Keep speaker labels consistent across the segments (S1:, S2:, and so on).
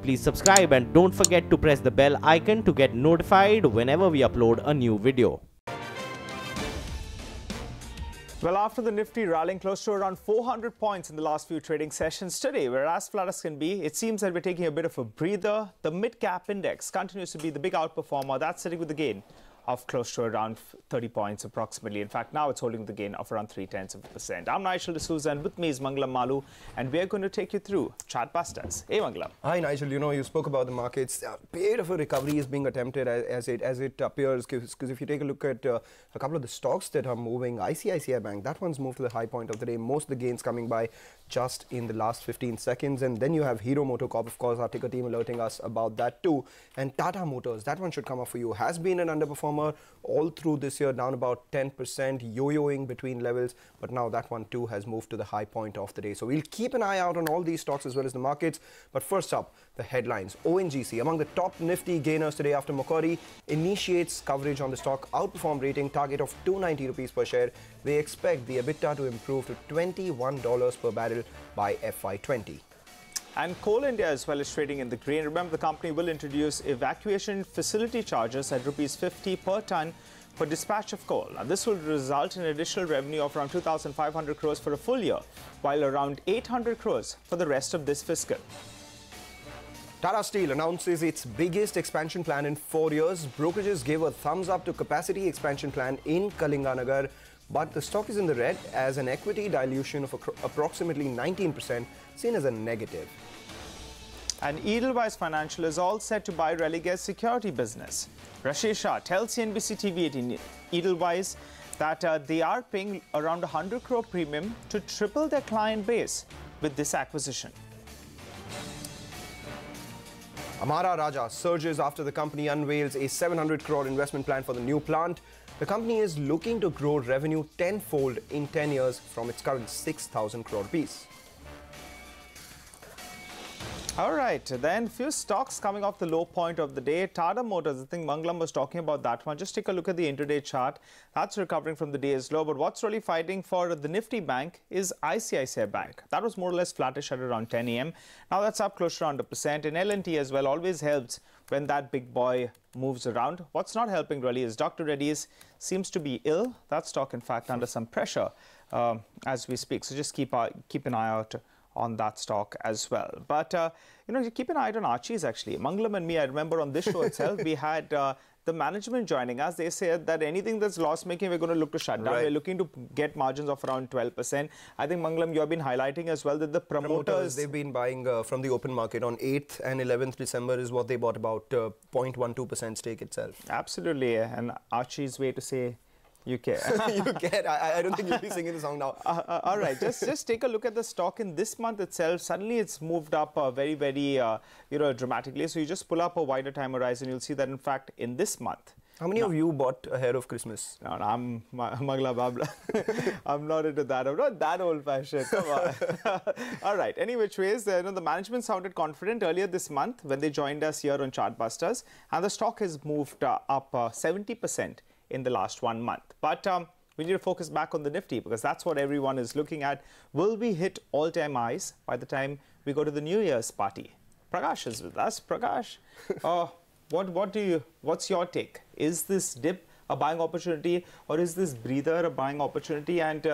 S1: please subscribe and don't forget to press the bell icon to get notified whenever we upload a new video.
S2: Well, after the Nifty rallying close to around 400 points in the last few trading sessions today, we're as flat as can be. It seems that we're taking a bit of a breather. The mid-cap index continues to be the big outperformer. That's sitting with a gain of close to around 30 points approximately. In fact, now it's holding the gain of around 0.3%. I'm Nigel D'Souza and with me is Mangalam Malu, and we're going to take you through chart busters. Hey, Mangalam.
S3: Hi, Nigel. You know, you spoke about the markets. A bit of a recovery is being attempted as it appears, because if you take a look at a couple of the stocks that are moving, ICICI Bank, that one's moved to the high point of the day. Most of the gains coming by just in the last 15 seconds. And then you have Hero MotoCorp, of course, our ticker team alerting us about that too. And Tata Motors, that one should come up for you. Has been an underperformer all through this year, down about 10%, yo-yoing between levels, but now that one too has moved to the high point of the day. So we'll keep an eye out on all these stocks as well as the markets. But first up, the headlines. OnGC, among the top Nifty gainers today after Macquarie initiates coverage on the stock. Outperform rating target of 290 rupees per share. They expect the EBITDA to improve to $21 per barrel by FY20.
S2: And Coal India as well is trading in the green. Remember, the company will introduce evacuation facility charges at rupees 50 per ton for dispatch of coal. Now, this will result in additional revenue of around 2,500 crores for a full year, while around 800 crores for the rest of this fiscal.
S3: Tata Steel announces its biggest expansion plan in 4 years. Brokerages gave a thumbs up to capacity expansion plan in Kalinganagar, but the stock is in the red as an equity dilution of approximately 19%, seen as a negative.
S2: And Edelweiss Financial is all set to buy Relige's security business. Rashesh Shah tells CNBC TV18 Edelweiss that they are paying around 100 crore premium to triple their client base with this acquisition.
S3: Amara Raja surges after the company unveils a 700 crore investment plan for the new plant. The company is looking to grow revenue tenfold in 10 years from its current 6,000 crore rupees.
S2: All right, then few stocks coming off the low point of the day. Tata Motors, I think Mangalam was talking about that one. Just take a look at the intraday chart. That's recovering from the day's low. But what's really fighting for the Nifty bank is ICICI Bank. That was more or less flattish at around 10 a.m. Now that's up close to around 1%. And L&T as well always helps when that big boy moves around. What's not helping really is Dr. Reddy's seems to be ill. That stock, in fact, under some pressure as we speak. So just keep an eye out on that stock as well. But, you know, keep an eye on Archie's actually. Mangalam and me, I remember on this show itself, we had the management joining us. They said that anything that's loss-making, we're going to look to shut down.
S3: Right.
S2: We're looking to get margins of around 12%. I think, Mangalam, you have been highlighting as well that the promoters...
S3: They've been buying from the open market on 8th and 11th December is what they bought, about 0.12% stake itself.
S2: Absolutely. And Archie's way to say... You care.
S3: You care. I don't think you'll be singing the song now.
S2: All right. Just take a look at the stock in this month itself. Suddenly, it's moved up very, very, dramatically. So you just pull up a wider time horizon. You'll see that, in fact, in this month.
S3: How many of you bought ahead of Christmas?
S2: No, I'm Magla Babla. I'm not into that. I'm not that old-fashioned. Come on. All right. Any which ways, the management sounded confident earlier this month when they joined us here on Chartbusters, and the stock has moved up 70%. In the last 1 month. But we need to focus back on the Nifty because that's what everyone is looking at. Will we hit all-time highs by the time we go to the New Year's party? Prakash is with us. Prakash, what's your take? Is this dip a buying opportunity or is this breather a buying opportunity? And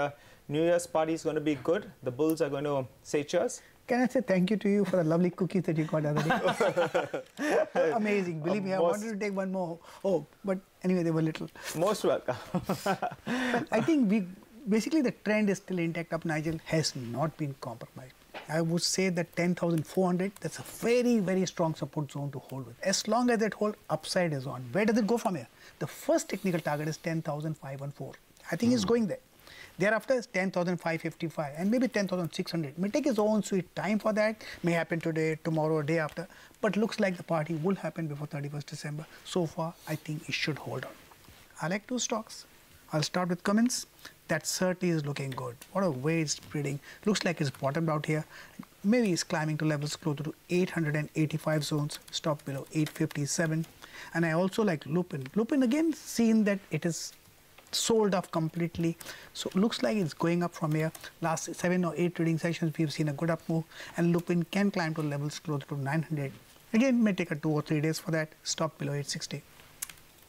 S2: New Year's party is going to be good. The bulls are going to say cheers.
S4: Can I say thank you to you for the lovely cookies that you got the other day? Amazing. Believe me, I wanted to take one more. Oh, but anyway, they were little.
S2: Most welcome.
S4: But I think basically the trend is still intact up, Nigel, has not been compromised. I would say that 10,400, that's a very, very strong support zone to hold with. As long as that hold, upside is on. Where does it go from here? The first technical target is 10,514. I think it's going there. Thereafter is 10,555 and maybe 10,600. May take its own sweet time for that. May happen today, tomorrow, or day after. But looks like the party will happen before 31st December. So far, I think it should hold on. I like two stocks. I'll start with Cummins. That certainly is looking good. What a way it's trading. Looks like it's bottomed out here. Maybe it's climbing to levels closer to 885 zones. Stop below 857. And I also like Lupin. Lupin again, seen that it is sold off completely. So looks like it's going up from here. Last 7 or 8 trading sessions, we've seen a good up move, and Lupin can climb to levels close to 900. Again, may take a 2 or 3 days for that. Stop below 860.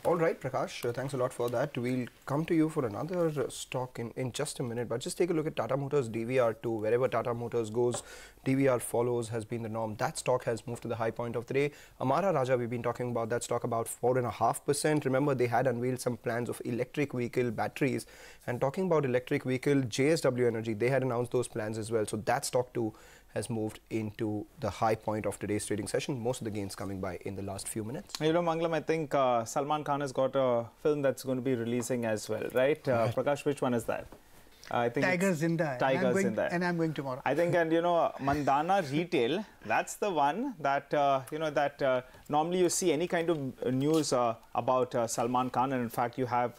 S3: All right, Prakash, thanks a lot for that. We'll come to you for another stock in just a minute, but just take a look at Tata Motors DVR2. Wherever Tata Motors goes, DVR follows has been the norm. That stock has moved to the high point of the day. Amara Raja, we've been talking about that stock about 4.5%. Remember, they had unveiled some plans of electric vehicle batteries. And talking about electric vehicle, JSW Energy, they had announced those plans as well. So that stock too has moved into the high point of today's trading session. Most of the gains coming by in the last few minutes.
S2: You know, Mangalam, I think Salman Khan has got a film that's going to be releasing as well, right? Prakash, which one is that? I think
S4: Tiger Zinda.
S2: Tiger Zinda.
S4: And I'm going tomorrow.
S2: I think, and you know, Mandana Retail, that's the one that, normally you see any kind of news about Salman Khan, and in fact, you have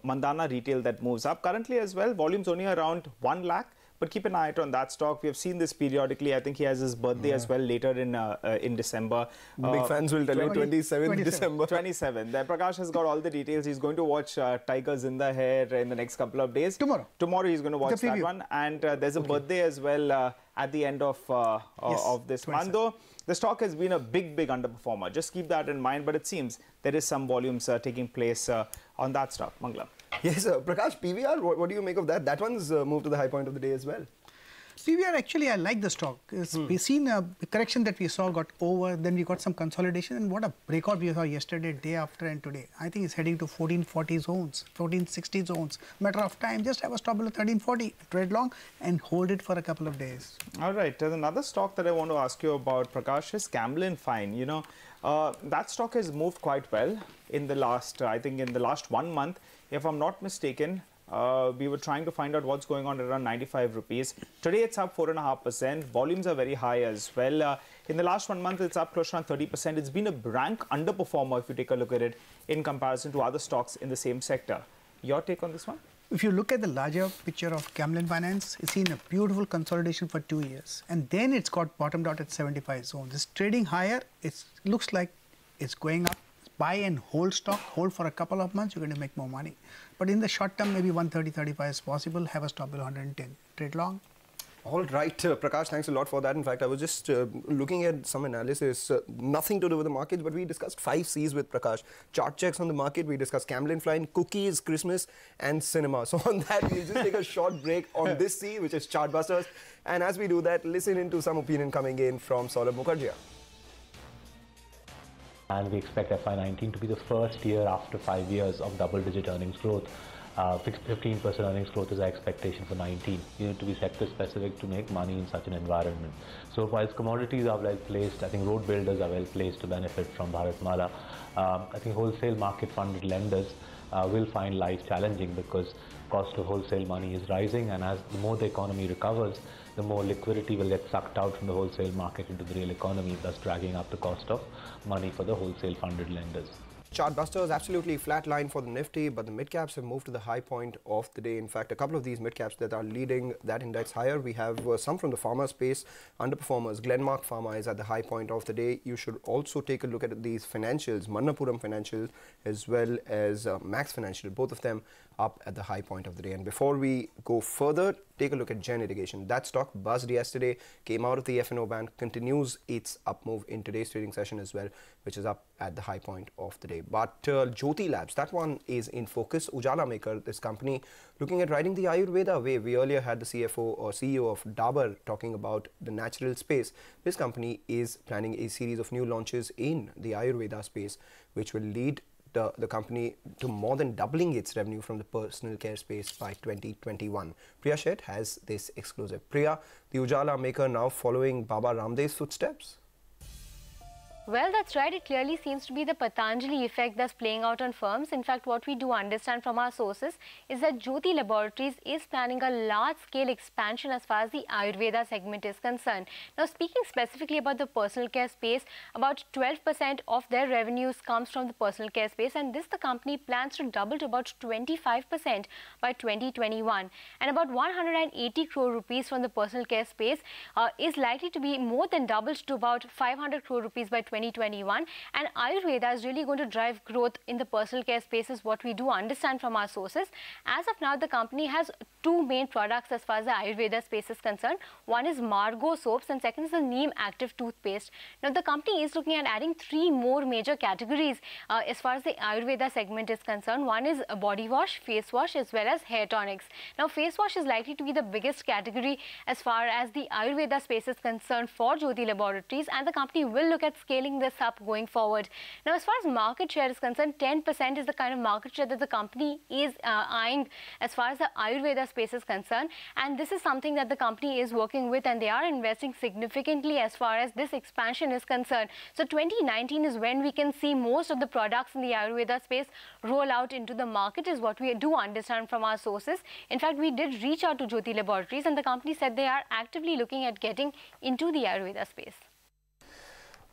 S2: Mandana Retail that moves up. Currently as well, volumes only around 1 lakh. But keep an eye out on that stock. We have seen this periodically. I think he has his birthday as well later in December.
S3: Big fans will tell you 27th December.
S2: 27th. Prakash has got all the details. He's going to watch Tiger Zinda here in the next couple of days. Tomorrow he's going to watch that one. And there's a birthday as well at the end of this month. Though the stock has been a big underperformer. Just keep that in mind. But it seems there is some volumes taking place on that stock. Mangalam.
S3: Yes, Prakash, PVR, what do you make of that? That one's moved to the high point of the day as well.
S4: PVR, actually, I like the stock. We've seen a correction that we saw got over, then we got some consolidation, and what a breakout we saw yesterday, day after, and today. I think it's heading to 1440 zones, 1460 zones. Matter of time, just have a stop below 1340, trade long, and hold it for a couple of days.
S2: All right, there's another stock that I want to ask you about, Prakash, is Camlin Fine. You know, that stock has moved quite well in the last, I think in the last 1 month. If I'm not mistaken, we were trying to find out what's going on at around 95 rupees. Today it's up 4.5%. Volumes are very high as well. In the last 1 month, it's up close to around 30%. It's been a rank underperformer if you take a look at it in comparison to other stocks in the same sector. Your take on this one?
S4: If you look at the larger picture of Camlin Finance, it's seen a beautiful consolidation for 2 years. And then it's got bottomed out at 75 zones. It's trading higher. It looks like it's going up. Buy and hold stock, hold for a couple of months, you're going to make more money. But in the short term, maybe 130, 35 is possible. Have a stop below 110. Trade long.
S3: All right, Prakash, thanks a lot for that. In fact, I was just looking at some analysis, nothing to do with the markets, but we discussed 5 C's with Prakash. Chart checks on the market, we discussed Camlin Fine, cookies, Christmas, and cinema. So on that, we'll just take a short break on this C, which is Chartbusters. And as we do that, listen into some opinion coming in from Saurabh Mukherjee.
S5: And we expect FY19 to be the first year after 5 years of double-digit earnings growth. 15% earnings growth is our expectation for 19. You need to be sector specific to make money in such an environment. So whilst commodities are well placed, I think road builders are well placed to benefit from Bharatmala. I think wholesale market funded lenders will find life challenging because cost of wholesale money is rising, and as the more the economy recovers, the more liquidity will get sucked out from the wholesale market into the real economy, thus dragging up the cost of money for the wholesale funded lenders.
S3: Chartbusters absolutely flat line for the Nifty, but the mid-caps have moved to the high point of the day. In fact, a couple of these mid-caps that are leading that index higher. We have some from the pharma space, underperformers. Glenmark Pharma is at the high point of the day. You should also take a look at these financials, Manappuram Financial as well as Max Financial, both of them up at the high point of the day. And before we go further, take a look at Gen Irrigation. That stock buzzed yesterday, came out of the F&O band, continues its up move in today's trading session as well, which is up at the high point of the day. But Jyoti Labs, that one is in focus. Ujala Maker, this company, looking at riding the Ayurveda wave. We earlier had the CFO or CEO of Dabur talking about the natural space. This company is planning a series of new launches in the Ayurveda space, which will lead the company to more than doubling its revenue from the personal care space by 2021. Priya Sheth has this exclusive. Priya, the Ujala Maker now following Baba Ramdev's footsteps?
S6: Well, that's right. It clearly seems to be the Patanjali effect that's playing out on firms. In fact, what we do understand from our sources is that Jyoti Laboratories is planning a large-scale expansion as far as the Ayurveda segment is concerned. Now, speaking specifically about the personal care space, about 12% of their revenues comes from the personal care space, and this the company plans to double to about 25% by 2021. And about 180 crore rupees from the personal care space is likely to be more than doubled to about 500 crore rupees by 2021. 2021, and Ayurveda is really going to drive growth in the personal care space, is what we do understand from our sources. As of now, the company has two main products as far as the Ayurveda space is concerned. One is Margo soaps and second is the Neem active toothpaste. Now the company is looking at adding three more major categories as far as the Ayurveda segment is concerned. One is a body wash, face wash as well as hair tonics. Now face wash is likely to be the biggest category as far as the Ayurveda space is concerned for Jyoti Laboratories, and the company will look at scaling this up going forward. Now as far as market share is concerned, 10% is the kind of market share that the company is eyeing as far as the Ayurveda space is concerned, and this is something that the company is working with, and they are investing significantly as far as this expansion is concerned. So 2019 is when we can see most of the products in the Ayurveda space roll out into the market, is what we do understand from our sources. In fact, we did reach out to Jyoti Laboratories and the company said they are actively looking at getting into the Ayurveda space.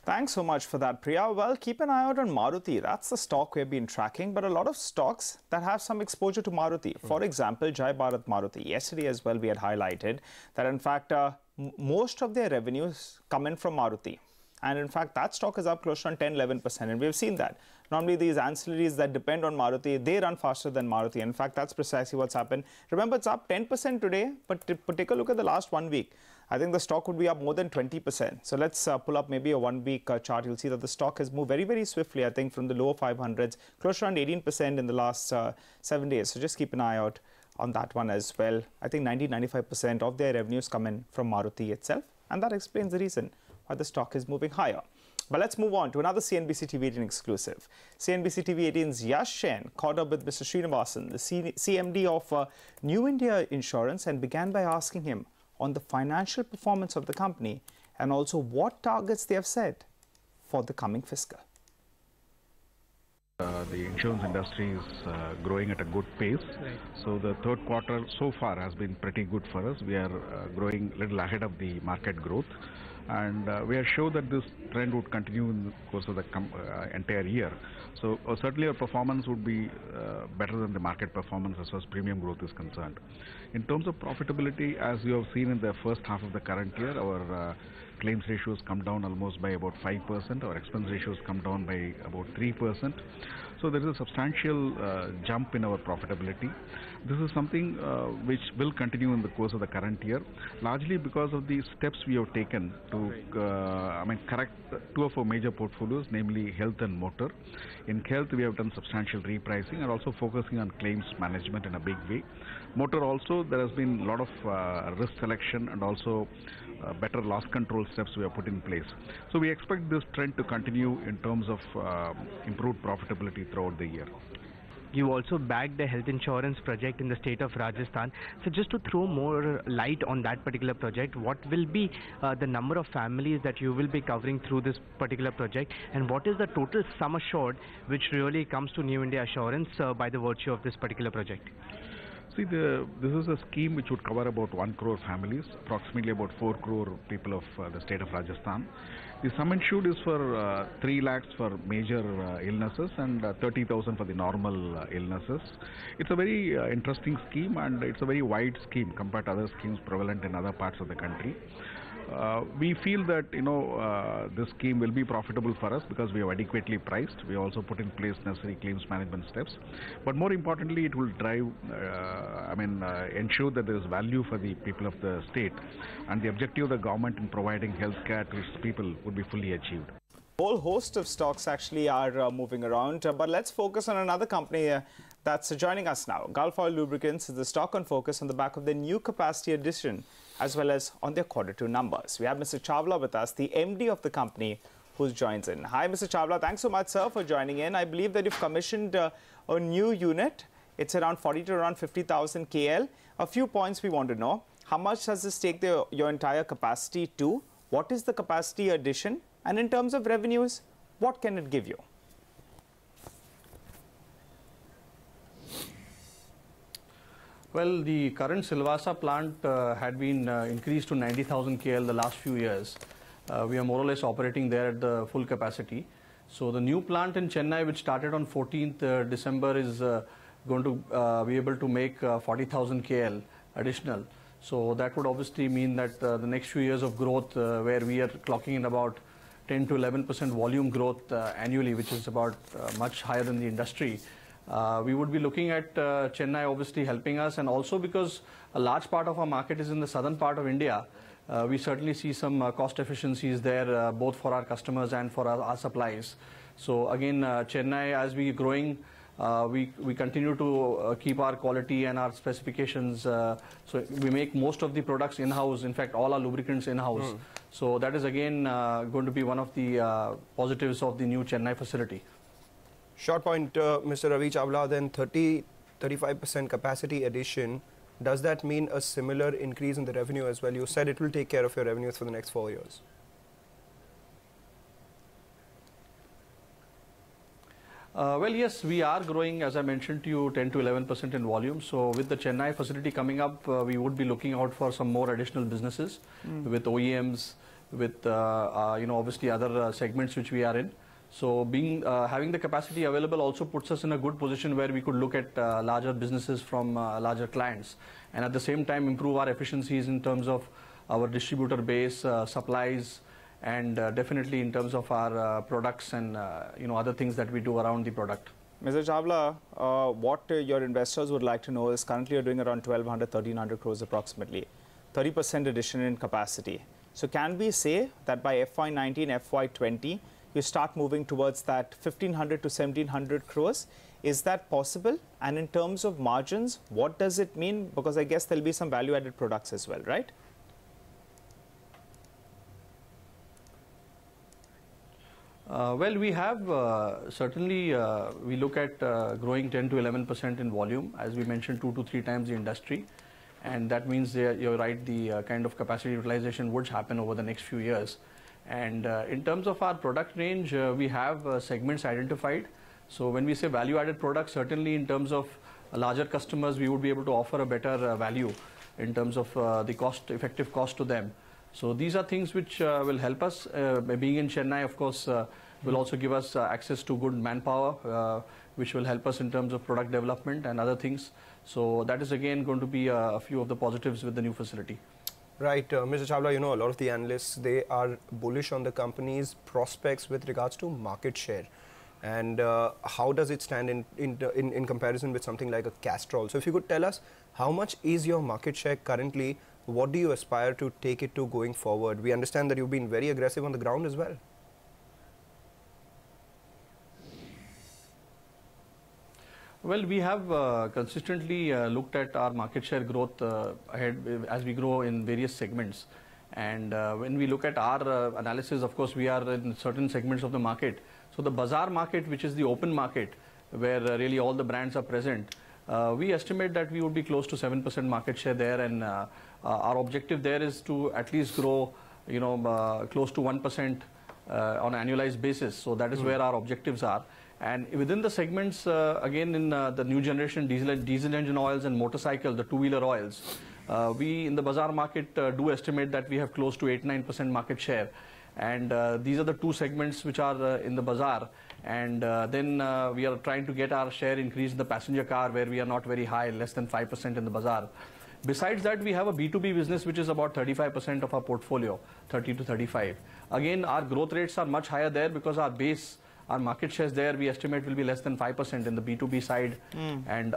S2: Thanks so much for that, Priya. Well, keep an eye out on Maruti. That's the stock we've been tracking, but a lot of stocks that have some exposure to Maruti. For example, Jai Bharat Maruti. Yesterday as well, we had highlighted that, in fact, most of their revenues come in from Maruti. And in fact, that stock is up close to 10-11%. And we've seen that. Normally, these ancillaries that depend on Maruti, they run faster than Maruti. In fact, that's precisely what's happened. Remember, it's up 10% today, but take a look at the last 1 week. I think the stock would be up more than 20%. So let's pull up maybe a 1 week chart. You'll see that the stock has moved very, very swiftly, I think, from the lower 500s, close to around 18% in the last 7 days. So just keep an eye out on that one as well. I think 90-95% of their revenues come in from Maruti itself. And that explains the reason why the stock is moving higher. But let's move on to another CNBC TV18 exclusive. CNBC TV18's Yash Jain caught up with Mr. Srinivasan, the CMD of New India Insurance, and began by asking him on the financial performance of the company and also what targets they have set for the coming fiscal.
S7: The insurance industry is growing at a good pace. Right. So the third quarter so far has been pretty good for us. We are growing a little ahead of the market growth. And we are sure that this trend would continue in the course of the entire year. So certainly our performance would be better than the market performance as far as premium growth is concerned. In terms of profitability, as you have seen in the first half of the current year, our claims ratios come down almost by about 5%. Our expense ratios come down by about 3%. So there is a substantial jump in our profitability. This is something which will continue in the course of the current year, largely because of the steps we have taken to correct two of our major portfolios, namely health and motor. In health, we have done substantial repricing and also focusing on claims management in a big way. Motor also, there has been a lot of risk selection and also better loss control steps we have put in place. So we expect this trend to continue in terms of improved profitability throughout the year.
S8: You also backed the health insurance project in the state of Rajasthan. So just to throw more light on that particular project, what will be the number of families that you will be covering through this particular project, and what is the total sum assured which really comes to New India Assurance by the virtue of this particular project?
S7: See, this is a scheme which would cover about 1 crore families, approximately about 4 crore people of the state of Rajasthan. The sum insured is for 3 lakhs for major illnesses and 30,000 for the normal illnesses. It's a very interesting scheme, and it's a very wide scheme compared to other schemes prevalent in other parts of the country. We feel that this scheme will be profitable for us because we have adequately priced. We also put in place necessary claims management steps. But more importantly, it will drive, ensure that there is value for the people of the state, and the objective of the government in providing health care to its people would be fully achieved.
S2: A whole host of stocks actually are moving around, but let's focus on another company that's joining us now. Gulf Oil Lubricants is the stock on focus on the back of their new capacity addition as well as on their Q2 numbers. We have Mr. Chawla with us, the MD of the company, who joins in. Hi, Mr. Chawla. Thanks so much, sir, for joining in. I believe that you've commissioned a new unit. It's around 40 to around 50,000 KL. A few points we want to know. How much does this take your entire capacity to? What is the capacity addition? And in terms of revenues, what can it give you?
S9: Well, the current Silvassa plant had been increased to 90,000 KL the last few years. We are more or less operating there at the full capacity. So the new plant in Chennai, which started on 14th December, is going to be able to make 40,000 KL additional. So that would obviously mean that the next few years of growth, where we are clocking in about 10 to 11% volume growth annually, which is about much higher than the industry. We would be looking at Chennai obviously helping us, and also because a large part of our market is in the southern part of India, we certainly see some cost efficiencies there, both for our customers and for our supplies. So again, Chennai, as we are growing, we continue to keep our quality and our specifications. So we make most of the products in-house, in fact all our lubricants in-house. So that is again going to be one of the positives of the new Chennai facility.
S3: Short point, Mr. Ravi Chawla, then 35% capacity addition. Does that mean a similar increase in the revenue as well? You said it will take care of your revenues for the next 4 years.
S9: Well, yes, we are growing, as I mentioned to you, 10 to 11% in volume. So with the Chennai facility coming up, we would be looking out for some more additional businesses with OEMs, with obviously other segments which we are in. So having the capacity available also puts us in a good position where we could look at larger businesses from larger clients, and at the same time improve our efficiencies in terms of our distributor base, supplies, and definitely in terms of our products and other things that we do around the product.
S2: Mr. Chawla, what your investors would like to know is currently you're doing around 1,200, 1,300 crores approximately, 30% addition in capacity. So can we say that by FY19, FY20, you start moving towards that 1,500 to 1,700 crores? Is that possible? And in terms of margins, what does it mean? Because I guess there'll be some value-added products as well, right?
S9: Well, we have certainly, we look at growing 10 to 11% in volume, as we mentioned, 2 to 3 times the industry. And that means you're right, the kind of capacity utilization would happen over the next few years. And in terms of our product range, we have segments identified. So when we say value-added products, certainly in terms of larger customers, we would be able to offer a better value in terms of the effective cost to them. So these are things which will help us. Being in Chennai, of course, will also give us access to good manpower, which will help us in terms of product development and other things. So that is again going to be a few of the positives with the new facility.
S3: Right, Mr. Chawla, a lot of the analysts, they are bullish on the company's prospects with regards to market share. And how does it stand in comparison with something like a Castrol? So if you could tell us, how much is your market share currently? What do you aspire to take it to going forward? We understand that you've been very aggressive on the ground as well.
S9: Well, we have consistently looked at our market share growth ahead as we grow in various segments. And when we look at our analysis, of course, we are in certain segments of the market. So the bazaar market, which is the open market, where really all the brands are present, we estimate that we would be close to 7% market share there, and our objective there is to at least grow, close to 1% on an annualized basis. So that is where our objectives are. And within the segments, again, in the new generation diesel engine oils and motorcycle, the two-wheeler oils, we in the bazaar market do estimate that we have close to 8-9% market share. And these are the two segments which are in the bazaar. And then we are trying to get our share increase in the passenger car, where we are not very high, less than 5% in the bazaar. Besides that, we have a B2B business, which is about 35% of our portfolio, 30 to 35. Again, our growth rates are much higher there because our base, our market shares there, we estimate will be less than 5% in the B2B side. And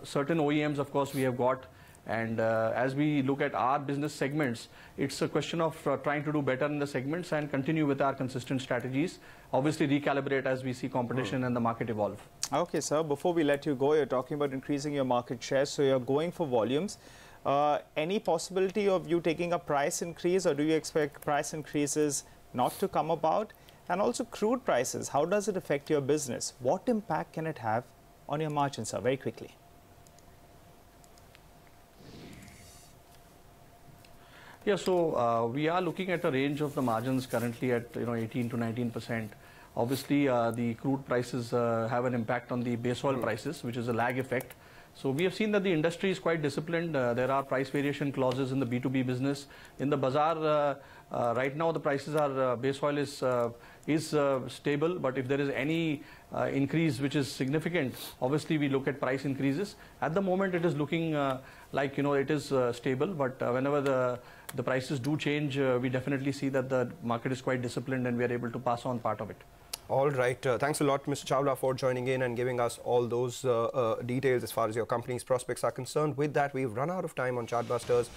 S9: certain OEMs, of course, we have got. And as we look at our business segments, it's a question of trying to do better in the segments and continue with our consistent strategies. Obviously, recalibrate as we see competition and the market evolve.
S2: Okay, sir. Before we let you go, you're talking about increasing your market share. So you're going for volumes. Any possibility of you taking a price increase, or do you expect price increases not to come about? And also crude prices, how does it affect your business? What impact can it have on your margins, sir? Very quickly.
S9: Yeah, so we are looking at a range of the margins currently at 18 to 19%. Obviously, the crude prices have an impact on the base oil prices, which is a lag effect. So we have seen that the industry is quite disciplined. There are price variation clauses in the B2B business. In the bazaar, right now the prices are, base oil is stable, but if there is any increase which is significant, obviously we look at price increases. At the moment it is looking like it is stable, but whenever the prices do change, we definitely see that the market is quite disciplined and we are able to pass on part of it.
S3: All right. Thanks a lot, Mr. Chawla, for joining in and giving us all those details as far as your company's prospects are concerned. With that, we've run out of time on Chartbusters.